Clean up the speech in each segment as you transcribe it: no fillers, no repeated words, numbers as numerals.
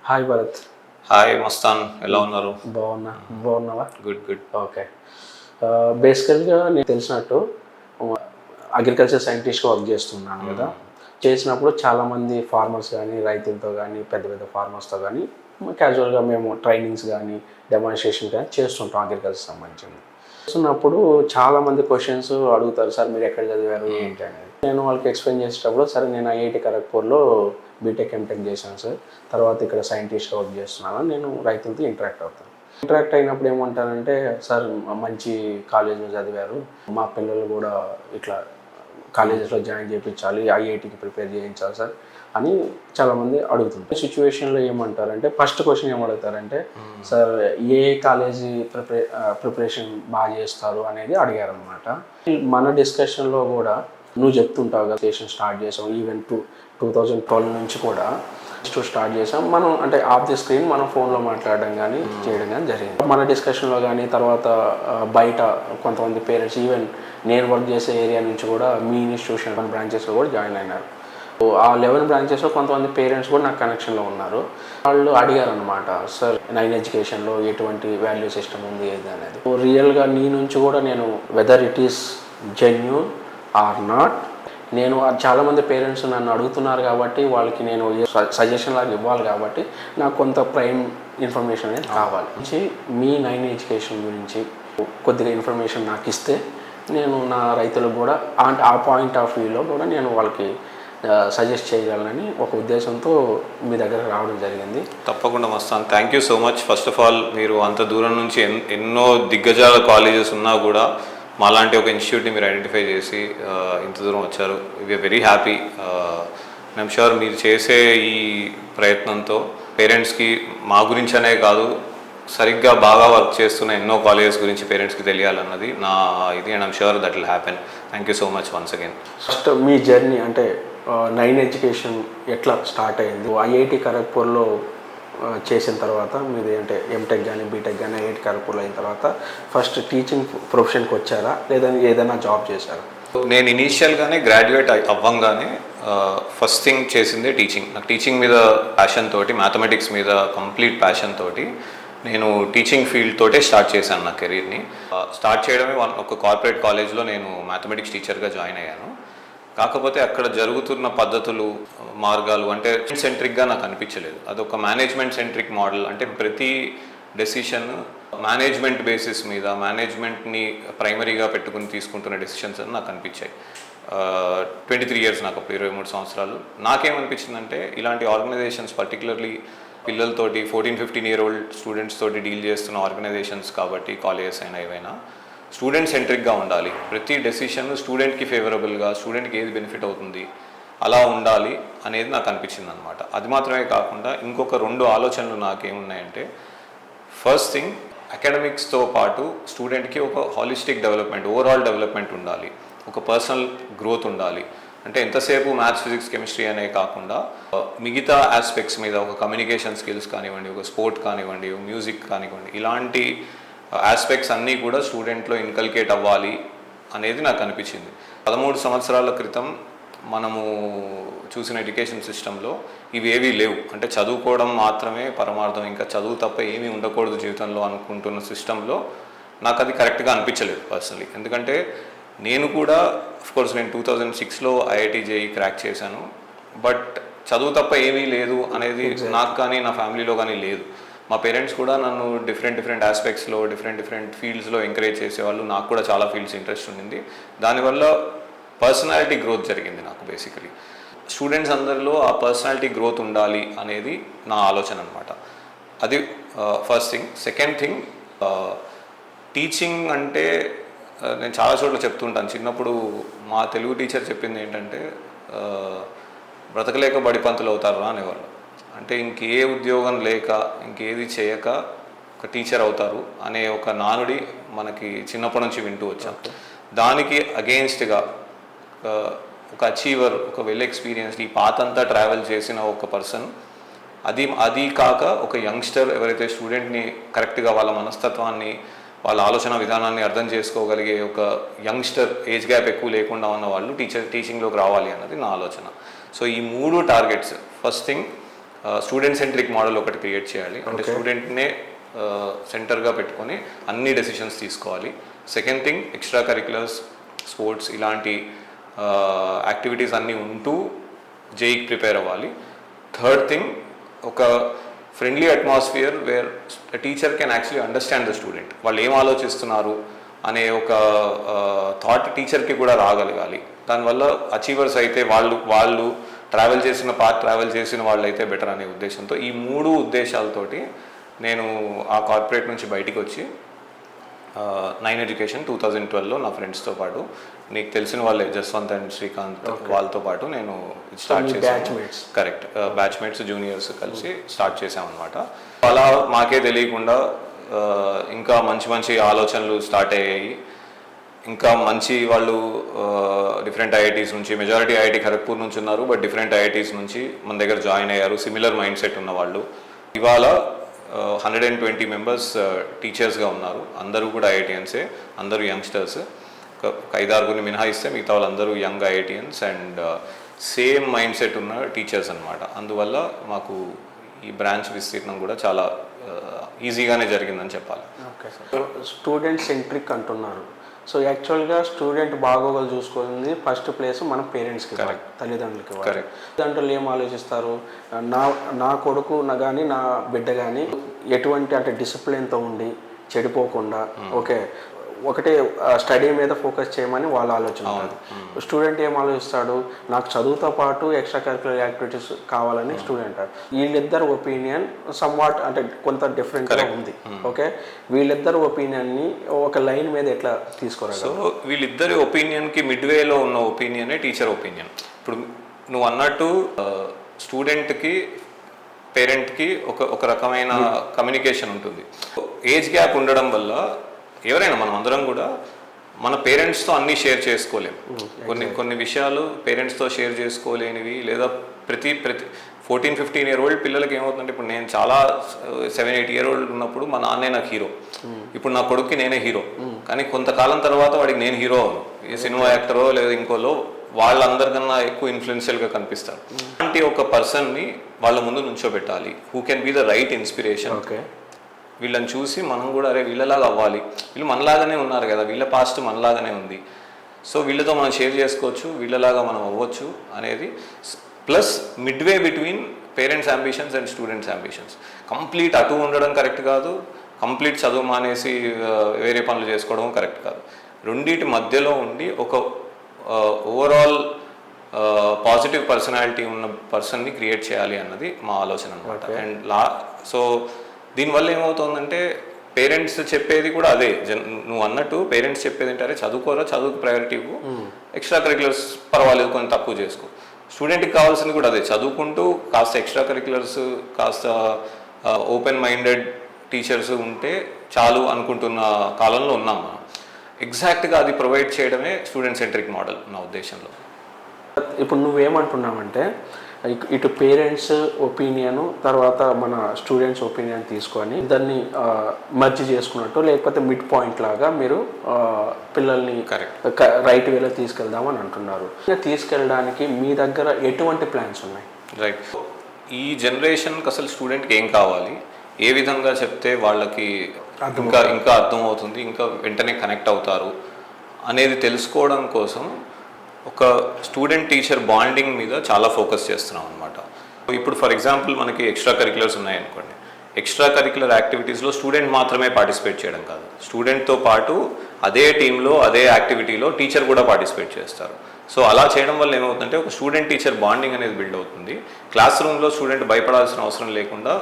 Hi Bharat. Hi Mastan, ఎలా ఉన్నారు? బాగున్నావా? Good good. ఓకే. బేసికల్గా నేను తెలిసినట్టు అగ్రికల్చర్ సైంటిస్ట్గా వర్క్ చేస్తున్నాను కదా. చేసినప్పుడు చాలామంది ఫార్మర్స్ కానీ రైతులతో కానీ పెద్ద పెద్ద ఫార్మర్స్తో కానీ క్యాజువల్గా మేము ట్రైనింగ్స్ కానీ డెమాన్స్ట్రేషన్ కానీ చేస్తుంటాం అగ్రికల్చర్ సంబంధించింది. చేస్తున్నప్పుడు చాలామంది క్వశ్చన్స్ అడుగుతారు, సార్ మీరు ఎక్కడ చదివారు ఏంటి అనేది. నేను వాళ్ళకి ఎక్స్ప్లెయిన్ చేసేటప్పుడు సరే నేను ఐఐటి ఖరగ్పూర్లో బీటెక్ ఎంటెక్ చేశాను సార్, తర్వాత ఇక్కడ సైంటిస్ట్గా వర్క్ చేస్తున్నాను, నేను రైతులతో ఇంటరాక్ట్ అవుతాను. ఇంటరాక్ట్ అయినప్పుడు ఏమంటారంటే, సార్ మంచి కాలేజీలో చదివారు, మా పిల్లలు కూడా ఇట్లా కాలేజెస్లో జాయిన్ చేయించాలి, ఐఐటికి ప్రిపేర్ చేయించాలి సార్ అని చాలామంది అడుగుతుంటారు. సిచ్యువేషన్లో ఏమంటారంటే, ఫస్ట్ క్వశ్చన్ ఏమడుగుతారంటే, సార్ ఏ కాలేజీ ప్రిపరేషన్ బాగా చేస్తారు అనేది అడిగారు అనమాట. మన డిస్కషన్లో కూడా నువ్వు చెప్తుంటావు కదా, స్టేషన్ స్టార్ట్ చేసాం, ఈవెన్ 2012 నుంచి కూడా స్టార్ట్ చేసాం మనం, అంటే ఆఫ్ ది స్క్రీన్ మనం ఫోన్లో మాట్లాడడం కానీ చేయడం కానీ జరిగింది. మన డిస్కషన్లో కానీ తర్వాత బయట కొంతమంది పేరెంట్స్, ఈవెన్ నేను వర్క్ చేసే ఏరియా నుంచి కూడా మీ ఇన్స్టిట్యూషన్ బ్రాంచెస్లో కూడా జాయిన్ అయినారు. ఆ 11 బ్రాంచెస్లో కొంతమంది పేరెంట్స్ కూడా నాకు కనెక్షన్లో ఉన్నారు. వాళ్ళు అడిగారు అనమాట, సార్ 9 ఎడ్యుకేషన్లో ఎటువంటి వాల్యూ సిస్టమ్ ఉంది ఏది అనేది. రియల్గా నీ నుంచి కూడా నేను whether it is genuine or not, నేను చాలామంది పేరెంట్స్ నన్ను అడుగుతున్నారు కాబట్టి వాళ్ళకి నేను సజెషన్ లాగా ఇవ్వాలి కాబట్టి నాకు కొంత ప్రైమ్ ఇన్ఫర్మేషన్ అనేది కావాలి. మీ 9 ఎడ్యుకేషన్ గురించి కొద్దిగా ఇన్ఫర్మేషన్ నాకు ఇస్తే నేను నా రైతులకు కూడా ఆ పాయింట్ ఆఫ్ వ్యూలో కూడా నేను వాళ్ళకి సజెస్ట్ చేయగలనని ఒక ఉద్దేశంతో మీ దగ్గర రావడం జరిగింది. తప్పకుండా Mastan, thank you so much. First of all మీరు అంత దూరం నుంచి ఎన్నో దిగ్గజాల కాలేజెస్ ఉన్నా కూడా మాలాంటి ఒక ఇన్స్టిట్యూట్ని మీరు ఐడెంటిఫై చేసి ఇంత దూరం వచ్చారు. We're very happy. I'm sure మీరు చేసే ఈ ప్రయత్నంతో పేరెంట్స్కి మా గురించి అనే కాదు, సరిగ్గా బాగా వర్క్ చేస్తున్న ఎన్నో కాలేజెస్ గురించి పేరెంట్స్కి తెలియాలన్నది నా ఇది, and I'm sure that will happen. Thank you so much once again. First me journey అంటే 9 ఎడ్యుకేషన్ ఎట్లా స్టార్ట్ అయింది? ఐఐటి ఖరగ్పూర్లో చేసిన తర్వాత మీది అంటే ఎంటెక్ కానీ బీటెక్ కానీ ఐఐటి ఖరగ్పూర్లో అయిన తర్వాత ఫస్ట్ టీచింగ్ ప్రొఫెషన్కి వచ్చారా లేదా ఏదైనా జాబ్ చేశారా? నేను ఇనీషియల్గానే గ్రాడ్యుయేట్ అవ్వంగానే ఫస్ట్ థింగ్ చేసిందే టీచింగ్. నాకు టీచింగ్ మీద ప్యాషన్ తోటి, మ్యాథమెటిక్స్ మీద కంప్లీట్ ప్యాషన్ తోటి నేను టీచింగ్ ఫీల్డ్ తోటే స్టార్ట్ చేశాను నా కెరీర్ని. స్టార్ట్ చేయడమే ఒక కార్పొరేట్ కాలేజ్లో నేను మ్యాథమెటిక్స్ టీచర్గా జాయిన్ అయ్యాను. కాకపోతే అక్కడ జరుగుతున్న పద్ధతులు, మార్గాలు అంటే సెంట్రిక్గా నాకు అనిపించలేదు. అదొక మేనేజ్మెంట్ సెంట్రిక్ మోడల్. అంటే ప్రతి డెసిషన్ మేనేజ్మెంట్ బేసిస్ మీద, మేనేజ్మెంట్ని ప్రైమరీగా పెట్టుకుని తీసుకుంటున్న డెసిషన్స్ అని నాకు అనిపించాయి. 23 ఇయర్స్, నాకు అప్పుడు 23 సంవత్సరాలు. నాకేమనిపించిందంటే ఇలాంటి ఆర్గనైజేషన్స్, పర్టికులర్లీ పిల్లలతోటి 14-15 ఇయర్ ఓల్డ్ స్టూడెంట్స్ తోటి డీల్ చేస్తున్న ఆర్గనైజేషన్స్ కాబట్టి, కాలేజెస్ అయినా ఏవైనా స్టూడెంట్ సెంట్రిక్గా ఉండాలి. ప్రతి డెసిషన్ స్టూడెంట్కి ఫేవరబుల్గా, స్టూడెంట్కి ఏది బెనిఫిట్ అవుతుంది అలా ఉండాలి అనేది నాకు అనిపించింది అనమాట. అది మాత్రమే కాకుండా ఇంకొక 2 ఆలోచనలు నాకేమున్నాయంటే, ఫస్ట్ థింగ్ అకాడమిక్స్తో పాటు స్టూడెంట్కి ఒక హాలిస్టిక్ డెవలప్మెంట్, ఓవరాల్ డెవలప్మెంట్ ఉండాలి, ఒక పర్సనల్ గ్రోత్ ఉండాలి. అంటే ఎంతసేపు మ్యాథ్స్, ఫిజిక్స్, కెమిస్ట్రీ అనే కాకుండా మిగతా ఆస్పెక్ట్స్ మీద, ఒక కమ్యూనికేషన్ స్కిల్స్ కానివ్వండి, ఒక స్పోర్ట్ కానివ్వండి, మ్యూజిక్ కానివ్వండి, ఇలాంటి ఆస్పెక్ట్స్ అన్నీ కూడా స్టూడెంట్లో ఇన్కల్కేట్ అవ్వాలి అనేది నాకు అనిపించింది. 13 సంవత్సరాల క్రితం మనము చూసిన ఎడ్యుకేషన్ సిస్టంలో ఇవేవీ లేవు. అంటే చదువుకోవడం మాత్రమే పరమార్థం, ఇంకా చదువు తప్ప ఏమీ ఉండకూడదు జీవితంలో అనుకుంటున్న సిస్టంలో నాకు అది కరెక్ట్గా అనిపించలేదు పర్సనలీ. ఎందుకంటే నేను కూడా అఫ్కోర్స్ నేను 2006లో ఐఐటి జేఈ క్రాక్ చేశాను, బట్ చదువు తప్ప ఏమీ లేదు అనేది నాకు కానీ నా ఫ్యామిలీలో కానీ లేదు. మా పేరెంట్స్ కూడా నన్ను డిఫరెంట్ ఆస్పెక్ట్స్లో, డిఫరెంట్ ఫీల్డ్స్లో ఎంకరేజ్ చేసేవాళ్ళు. నాకు కూడా చాలా ఫీల్డ్స్ ఇంట్రెస్ట్ ఉండింది. దానివల్ల పర్సనాలిటీ గ్రోత్ జరిగింది నాకు. బేసికలీ స్టూడెంట్స్ అందరిలో ఆ పర్సనాలిటీ గ్రోత్ ఉండాలి అనేది నా ఆలోచన అనమాట. అది first thing. Second thing, teaching అంటే నేను చాలా చోట్ల చెప్తుంటాను. చిన్నప్పుడు మా తెలుగు టీచర్ చెప్పింది ఏంటంటే, బ్రతకలేక బడిపంతులు అవుతారా అనేవాళ్ళు. అంటే ఇంకే ఉద్యోగం లేక, ఇంకేది చేయక ఒక టీచర్ అవుతారు అనే ఒక నానుడి మనకి చిన్నప్పటి నుంచి వింటూ వచ్చాం. దానికి అగెయిన్స్ట్గా ఒక అచీవర్, ఒక వెల్ ఎక్స్పీరియన్స్డ్, ఈ పాతంతా ట్రావెల్ చేసిన ఒక పర్సన్, అది కాక ఒక యంగ్స్టర్ ఎవరైతే స్టూడెంట్ని కరెక్ట్గా వాళ్ళ మనస్తత్వాన్ని, వాళ్ళ ఆలోచన విధానాన్ని అర్థం చేసుకోగలిగే ఒక యంగ్స్టర్, ఏజ్ గ్యాప్ ఎక్కువ లేకుండా ఉన్న వాళ్ళు టీచింగ్లోకి రావాలి అన్నది నా ఆలోచన. సో ఈ 3 targets, first thing student centric model ఒకటి క్రియేట్ చేయాలి. అంటే స్టూడెంట్నే సెంటర్గా పెట్టుకొని అన్ని డెసిషన్స్ తీసుకోవాలి. Second thing, extra curriculars, sports ఇలాంటి యాక్టివిటీస్ అన్నీ ఉంటూ జేఈకి ప్రిపేర్ అవ్వాలి. థర్డ్ థింగ్, ఒక friendly atmosphere where teacher can actually understand the student. వాళ్ళు ఏం ఆలోచిస్తున్నారు అనే ఒక థాట్ టీచర్కి కూడా రాగలగాలి. దానివల్ల అచీవర్స్ అయితే వాళ్ళు ట్రావెల్ చేసిన వాళ్ళు అయితే బెటర్ అనే ఉద్దేశంతో, ఈ 3 ఉద్దేశాలతోటి నేను ఆ కార్పొరేట్ నుంచి బయటికి వచ్చి 9 ఎడ్యుకేషన్ 2012లో నా ఫ్రెండ్స్తో పాటు, నీకు తెలిసిన వాళ్ళే జస్వంత్ అండ్ శ్రీకాంత్, వాళ్ళతో పాటు నేను స్టార్ట్ చేశాను. కరెక్ట్, బ్యాచ్మేట్స్ జూనియర్స్ కలిసి స్టార్ట్ చేసామన్నమాట. అలా మాకే తెలియకుండా ఇంకా మంచి ఆలోచనలు స్టార్ట్ అయ్యాయి. ఇంకా మంచి వాళ్ళు డిఫరెంట్ ఐఐటీస్ నుంచి, మెజారిటీ ఐఐటి ఖరగ్పూర్ నుంచి ఉన్నారు, బట్ డిఫరెంట్ ఐఐటీస్ నుంచి మన దగ్గర జాయిన్ అయ్యారు. సిమిలర్ మైండ్ సెట్ ఉన్న వాళ్ళు ఇవాళ 120 మెంబర్స్ టీచర్స్గా ఉన్నారు. అందరూ కూడా ఐఐటియన్సే, అందరూ యంగ్స్టర్స్. ఒక 5-6 మినహాయిస్తే మిగతా వాళ్ళందరూ young IITians and same mind set ఉన్న టీచర్స్ అనమాట. అందువల్ల మాకు ఈ బ్రాంచ్ విస్తీర్ణం కూడా చాలా ఈజీగానే జరిగిందని చెప్పాలి. ఓకే సార్, స్టూడెంట్ సెంట్రిక్ అంటున్నారు. సో యాక్చువల్గా స్టూడెంట్ బాగోగులు చూసుకుంది ఫస్ట్ ప్లేస్ మన పేరెంట్స్కి, తల్లిదండ్రులకి. తల్లిదండ్రులు ఏం ఆలోచిస్తారు, నా కొడుకు కానీ నా బిడ్డ కానీ ఎటువంటి అంటే డిసిప్లిన్తో ఉండి చెడిపోకుండా ఒకటే స్టడీ మీద ఫోకస్ చేయమని వాళ్ళ ఆలోచన ఉంటుంది. స్టూడెంట్ ఏం ఆలోచిస్తాడు, నాకు చదువుతో పాటు ఎక్స్ట్రా కరిక్యులర్ యాక్టివిటీస్ కావాలని స్టూడెంట్. వీళ్ళిద్దరు ఒపీనియన్ సమ్వాట్ అంటే కొంత డిఫరెంట్గా ఉంది. వీళ్ళిద్దరు ఒపీనియన్ని ఒక లైన్ మీద ఎట్లా తీసుకోవాలి? సో వీళ్ళిద్దరి ఒపీనియన్కి మిడ్వేలో ఉన్న ఒపీనియనే టీచర్ ఒపీనియన్. ఇప్పుడు నువ్వు అన్నట్టు స్టూడెంట్కి పేరెంట్కి ఒక రకమైన కమ్యూనికేషన్ ఉంటుంది. ఏజ్ గ్యాప్ ఉండడం వల్ల ఎవరైనా మనం అందరం కూడా మన పేరెంట్స్తో అన్నీ షేర్ చేసుకోలేము. కొన్ని విషయాలు పేరెంట్స్తో షేర్ చేసుకోలేనివి, లేదా ప్రతి 14-15 year old పిల్లలకి ఏమవుతుందంటే, ఇప్పుడు నేను చాలా 7-8 year old ఉన్నప్పుడు మా నాన్నే నాకు హీరో, ఇప్పుడు నా కొడుక్కి నేనే హీరో. కానీ కొంతకాలం తర్వాత వాడికి నేను హీరో అవును, ఏ సినిమా యాక్టరో లేదా ఇంకోలో వాళ్ళందరికన్నా ఎక్కువ ఇన్ఫ్లుయెన్షియల్గా కనిపిస్తారు. అలాంటి ఒక పర్సన్ని వాళ్ళ ముందు నుంచోబెట్టాలి, who can be the right inspiration. వీళ్ళని చూసి మనం కూడా అరే వీళ్ళలాగా అవ్వాలి, వీళ్ళు మనలాగానే ఉన్నారు కదా, వీళ్ళ పాస్ట్ మనలాగానే ఉంది, సో వీళ్ళతో మనం షేర్ చేసుకోవచ్చు, వీళ్ళలాగా మనం అవ్వచ్చు అనేది. Plus midway between parents ambitions and students ambitions. Complete అటు ఉండడం కరెక్ట్ కాదు, కంప్లీట్ చదువు మానేసి వేరే పనులు చేసుకోవడం కరెక్ట్ కాదు. రెండింటి మధ్యలో ఉండి ఒక ఓవరాల్ పాజిటివ్ పర్సనాలిటీ ఉన్న పర్సన్ని క్రియేట్ చేయాలి అన్నది మా ఆలోచన అనమాట. అండ్ సో దీనివల్ల ఏమవుతుందంటే పేరెంట్స్ చెప్పేది కూడా అదే, నువ్వు అన్నట్టు పేరెంట్స్ చెప్పేది ఏంటంటే చదువుకోరా, చదువుకు ప్రయారిటీ ఇవ్వు, ఎక్స్ట్రా కరిక్యులర్స్ పర్వాలేదు కొంచెం తక్కువ చేసుకో. స్టూడెంట్కి కావాల్సింది కూడా అదే, చదువుకుంటూ కాస్త ఎక్స్ట్రా కరిక్యులర్స్, కాస్త ఓపెన్ మైండెడ్ టీచర్స్ ఉంటే చాలు అనుకుంటున్న కాలంలో ఉన్నాం మనం. ఎగ్జాక్ట్గా అది ప్రొవైడ్ చేయడమే స్టూడెంట్ సెంట్రిక్ మోడల్ నా ఉద్దేశంలో. ఇప్పుడు నువ్వేమంటున్నావంటే ఇటు పేరెంట్స్ ఒపీనియన్ తర్వాత మన స్టూడెంట్స్ ఒపీనియన్ తీసుకొని దాన్ని మర్జ్ చేసుకున్నట్టు, లేకపోతే మిడ్ పాయింట్ లాగా మీరు పిల్లల్ని రైట్ వేలో తీసుకెళ్దామని అంటున్నారు. తీసుకెళ్ళడానికి మీ దగ్గర ఎటువంటి ప్లాన్స్ ఉన్నాయి? రైట్, ఈ జనరేషన్కి అసలు స్టూడెంట్కి ఏం కావాలి, ఏ విధంగా చెప్తే వాళ్ళకి ఇంకా అర్థమవుతుంది, ఇంకా వెంటనే కనెక్ట్ అవుతారు అనేది తెలుసుకోవడం కోసం ఒక స్టూడెంట్ టీచర్ బాండింగ్ మీద చాలా ఫోకస్ చేస్తున్నాం అనమాట. ఇప్పుడు ఫర్ ఎగ్జాంపుల్ మనకి ఎక్స్ట్రా కరిక్యులర్స్ ఉన్నాయనుకోండి, ఎక్స్ట్రా కరిక్యులర్ యాక్టివిటీస్లో స్టూడెంట్ మాత్రమే పార్టిసిపేట్ చేయడం కాదు, స్టూడెంట్తో పాటు అదే టీంలో అదే యాక్టివిటీలో టీచర్ కూడా పార్టిసిపేట్ చేస్తారు. సో అలా చేయడం వల్ల ఏమవుతుందంటే ఒక స్టూడెంట్ టీచర్ బాండింగ్ అనేది బిల్డ్ అవుతుంది. క్లాస్ రూమ్లో స్టూడెంట్ భయపడాల్సిన అవసరం లేకుండా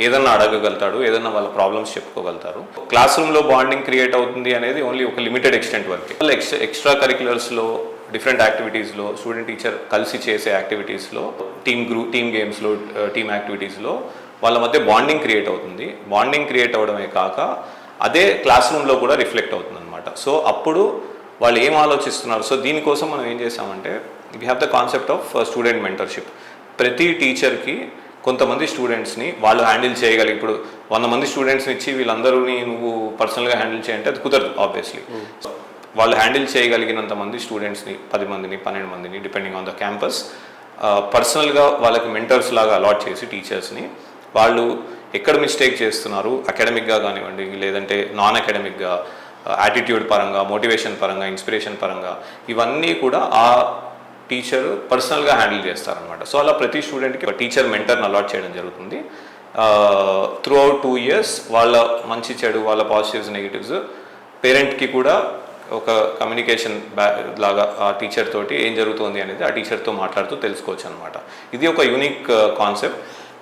ఏదన్నా అడగగలుగుతాడు, ఏదన్నా వాళ్ళ ప్రాబ్లమ్స్ చెప్పుకోగలుగుతారు. క్లాస్ రూమ్లో బాండింగ్ క్రియేట్ అవుతుంది అనేది ఓన్లీ ఒక లిమిటెడ్ ఎక్స్టెంట్ వరకే. ఎక్స్ట్రా కరిక్యులర్స్లో డిఫరెంట్ యాక్టివిటీస్లో స్టూడెంట్ టీచర్ కలిసి చేసే యాక్టివిటీస్లో, టీమ్ గేమ్స్లో, టీమ్ యాక్టివిటీస్లో వాళ్ళ మధ్య బాండింగ్ క్రియేట్ అవుతుంది. బాండింగ్ క్రియేట్ అవ్వడమే కాక అదే క్లాస్ రూమ్లో కూడా రిఫ్లెక్ట్ అవుతుంది అనమాట. సో అప్పుడు వాళ్ళు ఏం ఆలోచిస్తున్నారు, సో దీనికోసం మనం ఏం చేసామంటే we have the concept of student mentorship. ప్రతి టీచర్కి కొంతమంది స్టూడెంట్స్ని వాళ్ళు హ్యాండిల్ చేయగలిగి, ఇప్పుడు 100 మంది స్టూడెంట్స్ని ఇచ్చి వీళ్ళందరూని నువ్వు పర్సనల్గా హ్యాండిల్ చేయంటే అది కుదరదు ఆబ్వియస్లీ. వాళ్ళు హ్యాండిల్ చేయగలిగినంత మంది స్టూడెంట్స్ని 10 మందిని 12 మందిని డిపెండింగ్ ఆన్ ద క్యాంపస్ పర్సనల్గా వాళ్ళకి మెంటర్స్ లాగా అలాట్ చేసి టీచర్స్ని వాళ్ళు ఎక్కడ మిస్టేక్ చేస్తున్నారు అకాడమిక్గా కానివ్వండి లేదంటే నాన్ అకాడమిక్గా యాటిట్యూడ్ పరంగా మోటివేషన్ పరంగా ఇన్స్పిరేషన్ పరంగా ఇవన్నీ కూడా ఆ టీచర్ పర్సనల్గా హ్యాండిల్ చేస్తారనమాట. సో అలా ప్రతి స్టూడెంట్కి ఒక టీచర్ మెంటర్ని అలాట్ చేయడం జరుగుతుంది. త్రూ అవుట్ 2 years వాళ్ళ మంచి చెడు వాళ్ళ పాజిటివ్స్ నెగిటివ్స్ పేరెంట్కి కూడా ఒక కమ్యూనికేషన్ లాగా ఆ టీచర్ తోటి ఏం జరుగుతుంది అనేది ఆ టీచర్తో మాట్లాడుతూ తెలుసుకోవచ్చు అనమాట. ఇది ఒక యూనిక్ కాన్సెప్ట్.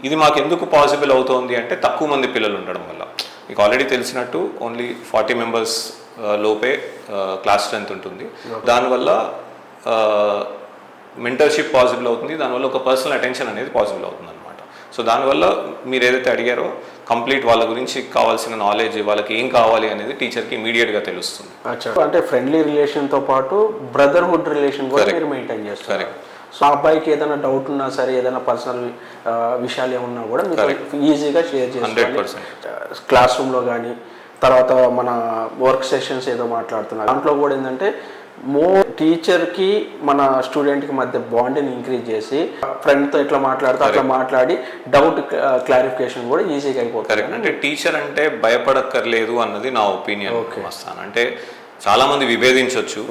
ఇది మాకు ఎందుకు పాసిబుల్ అవుతుంది అంటే తక్కువ మంది పిల్లలు ఉండడం వల్ల. మీకు ఆల్రెడీ తెలిసినట్టు ఓన్లీ 40 members లోపే క్లాస్ స్ట్రెంత్ ఉంటుంది. దానివల్ల మెంటర్షిప్ పాసిబుల్ అవుతుంది, దానివల్ల ఒక పర్సనల్ అటెన్షన్ అనేది పాసిబుల్ అవుతుంది అనమాట. సో దానివల్ల మీరు ఏదైతే అడిగారో కంప్లీట్ వాళ్ళ గురించి కావాల్సిన నాలెడ్జ్ వాళ్ళకి ఏం కావాలి అనేది టీచర్కి ఇమీడియట్గా తెలుస్తుంది. అంటే ఫ్రెండ్లీ రిలేషన్తో పాటు బ్రదర్హుడ్ రిలేషన్ కూడా మీరు మెయింటైన్ చేస్తారు. సో ఆ అబ్బాయికి ఏదైనా డౌట్ ఉన్నా సరే ఏదైనా పర్సనల్ విషయాలు ఏమన్నా కూడా మీరు ఈజీగా షేర్ చేస్తారు. క్లాస్ రూమ్లో కానీ తర్వాత మన వర్క్ సెషన్స్ ఏదో మాట్లాడుతున్నారు దాంట్లో కూడా ఏంటంటే టీచర్కి మన స్టూడెంట్కి మధ్య బాండ్ని ఇంక్రీజ్ చేసి ఫ్రెండ్తో ఎట్లా మాట్లాడుతూ అట్లా మాట్లాడి డౌట్ క్లారిఫికేషన్ కూడా ఈజీగా అయిపోతుంది. అంటే టీచర్ అంటే భయపడక్కర్లేదు అన్నది నా ఒపీనియన్. వస్తాను అంటే చాలా మంది విభేదించవచ్చు,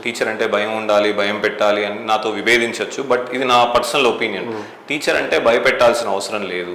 టీచర్ అంటే భయం ఉండాలి భయం పెట్టాలి అని నాతో విభేదించవచ్చు. బట్ ఇది నా పర్సనల్ ఒపీనియన్. టీచర్ అంటే భయపెట్టాల్సిన అవసరం లేదు.